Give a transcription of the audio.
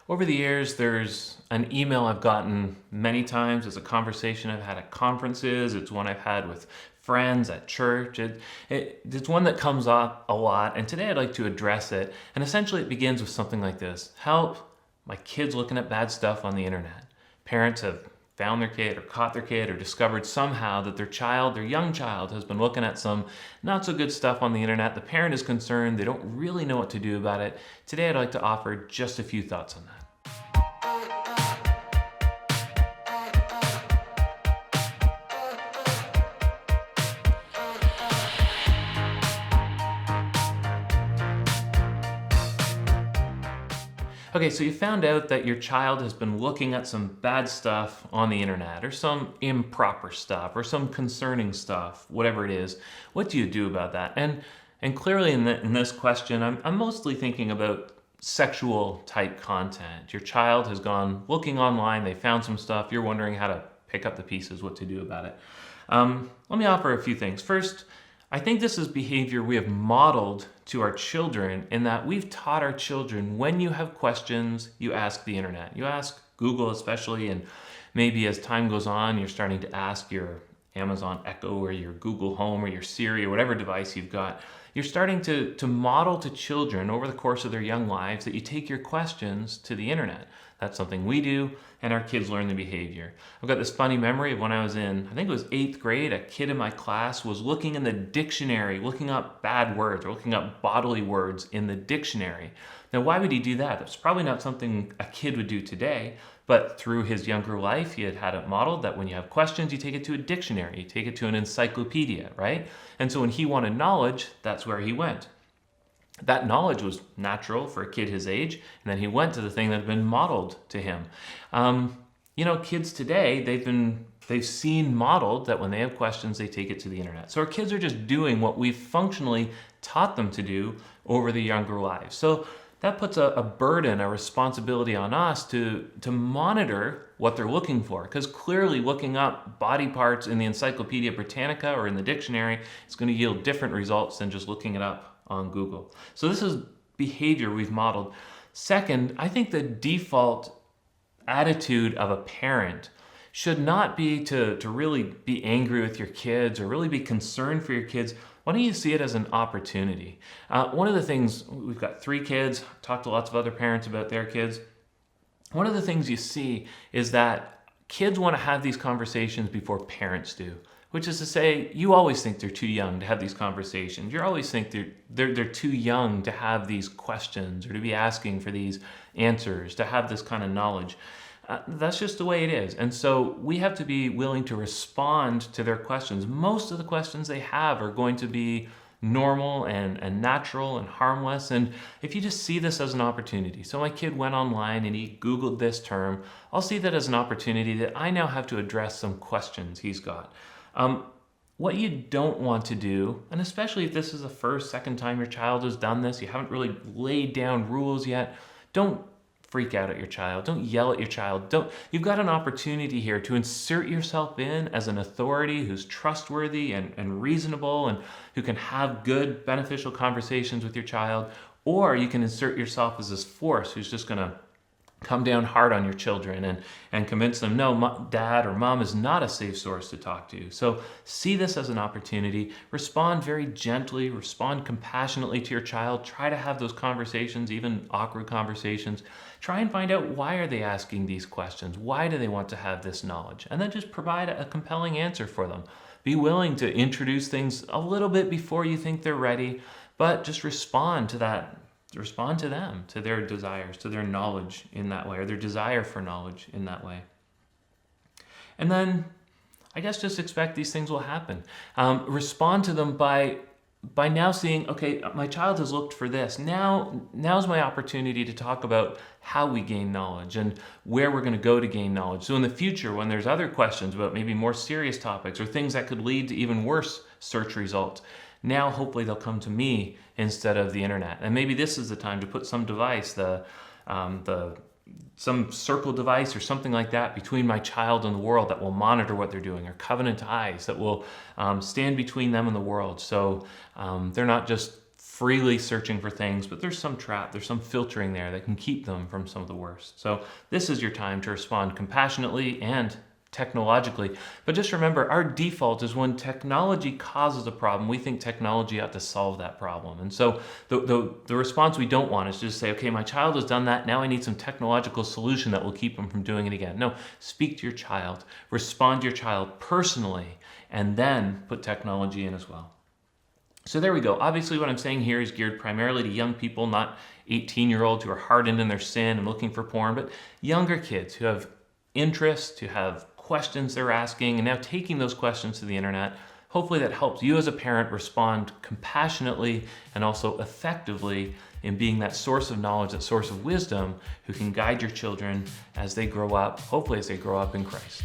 Over the years, there's an email I've gotten many times. It's a conversation I've had at conferences. It's one I've had with friends at church. It's one that comes up a lot, and today I'd like to address it. And essentially, it begins with something like this: help, my kid's looking at bad stuff on the internet. Parents have found their kid or caught their kid or discovered somehow that their young child, has been looking at some not so good stuff on the internet. The parent is concerned. They don't really know what to do about it. Today, I'd like to offer just a few thoughts on that. Okay, so you found out that your child has been looking at some bad stuff on the internet, or some improper stuff, or some concerning stuff, whatever it is. What do you do about that? And clearly in this question, I'm mostly thinking about sexual type content. Your child has gone looking online, they found some stuff, you're wondering how to pick up the pieces, what to do about it. Let me offer a few things. First, I think this is behavior we have modeled to our children, in that we've taught our children, when you have questions, you ask the internet. You ask Google especially, and maybe as time goes on, you're starting to ask your Amazon Echo or your Google Home or your Siri or whatever device you've got. You're starting to model to children over the course of their young lives that you take your questions to the internet. That's something we do, and our kids learn the behavior. I've got this funny memory of when I was in, I think it was 8th grade, a kid in my class was looking in the dictionary, looking up bad words or looking up bodily words in the dictionary. Now, why would he do that? That's probably not something a kid would do today, but through his younger life, he had it modeled that when you have questions, you take it to a dictionary, you take it to an encyclopedia, right? And so when he wanted knowledge, that's where he went. That knowledge was natural for a kid his age, and then he went to the thing that had been modeled to him. Kids today, they've seen modeled that when they have questions, they take it to the internet. So our kids are just doing what we've functionally taught them to do over the younger lives. So that puts a burden, a responsibility on us to monitor what they're looking for, because clearly looking up body parts in the Encyclopedia Britannica or in the dictionary is going to yield different results than just looking it up on Google. So this is behavior we've modeled. Second, I think the default attitude of a parent should not be to really be angry with your kids or really be concerned for your kids. Why don't you see it as an opportunity? One of the things, we've got 3 kids, talked to lots of other parents about their kids. One of the things you see is that kids want to have these conversations before parents do. Which is to say, you always think they're too young to have these conversations. You always think they're too young to have these questions or to be asking for these answers, to have this kind of knowledge. That's just the way it is. And so we have to be willing to respond to their questions. Most of the questions they have are going to be normal and natural and harmless. And if you just see this as an opportunity, so my kid went online and he Googled this term, I'll see that as an opportunity that I now have to address some questions he's got. What you don't want to do, and especially if this is the first, second time your child has done this, you haven't really laid down rules yet, don't freak out at your child. Don't yell at your child. You've got an opportunity here to insert yourself in as an authority who's trustworthy and reasonable and who can have good, beneficial conversations with your child, or you can insert yourself as this force who's just going to come down hard on your children and convince them, no, dad or mom is not a safe source to talk to. So see this as an opportunity. Respond very gently, respond compassionately to your child. Try to have those conversations, even awkward conversations. Try and find out, why are they asking these questions? Why do they want to have this knowledge? And then just provide a compelling answer for them. Be willing to introduce things a little bit before you think they're ready, but just respond to that. Respond to them, to their desires, to their knowledge in that way, or their desire for knowledge in that way. And then, I guess, just expect these things will happen. Respond to them by now seeing, okay, my child has looked for this. Now's my opportunity to talk about how we gain knowledge and where we're going to go to gain knowledge. So in the future, when there's other questions about maybe more serious topics or things that could lead to even worse search results, now hopefully they'll come to me instead of the internet. And maybe this is the time to put some device, some circle device or something like that between my child and the world that will monitor what they're doing, or covenant eyes that will stand between them and the world. So they're not just freely searching for things, but there's some trap, there's some filtering there that can keep them from some of the worst. So this is your time to respond compassionately and technologically. But just remember, our default is when technology causes a problem, we think technology ought to solve that problem. And so the response we don't want is just say, okay, my child has done that, now I need some technological solution that will keep them from doing it again. No, speak to your child, respond to your child personally, and then put technology in as well. So there we go. Obviously what I'm saying here is geared primarily to young people, not 18-year-olds who are hardened in their sin and looking for porn, but younger kids who have interests, who have questions they're asking, and now taking those questions to the internet. Hopefully that helps you as a parent respond compassionately and also effectively in being that source of knowledge, that source of wisdom who can guide your children as they grow up, hopefully as they grow up in Christ.